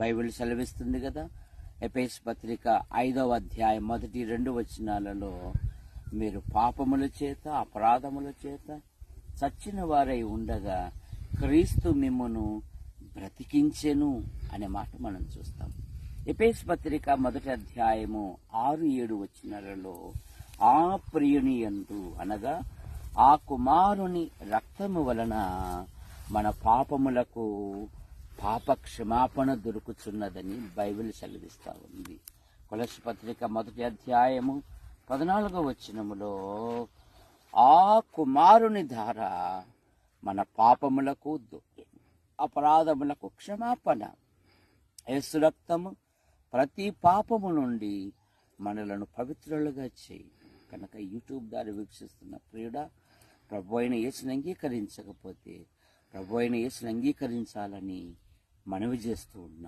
Bible సెలవిస్తుంది కదా. ఎఫెసీ పత్రిక 5వ అధ్యాయం 1-2 వచనాలలో మీరు పాపముల చేత అపరాధముల చేత చచ్చిన వారై ఉండగా క్రీస్తు మిమ్మును బ్రతికించెను అనే మాట మనం చూస్తాం. ఎఫెసీ పత్రిక 1వ అధ్యాయము 6-7 వచనాలలో ఆ ప్రియుని యందు అనగా ఆ కుమారుని రక్తము వలన మన పాపములకు పాప క్షమాపణ దొరుకుతున్నదని బైబిల్ సెలవిస్తా ఉంది. కొలస్సీ పత్రిక 1వ అధ్యాయము 14వ వచనములో ఆ కుమారుని ద్వారా మన పాపములకు అపరాధములకు క్షమాపణ. యేసు రక్తము ప్రతి పాపము నుండి మనలను పవిత్రులుగా చేయి. కనుక యూట్యూబ్ ద్వారా వీక్షిస్తున్న ప్రియుడా, ప్రభు అయిన యేసుని అంగీకరించకపోతే ప్రభు అయిన యేసుని అంగీకరించాలని మనవి చేస్తూ ఉన్నా.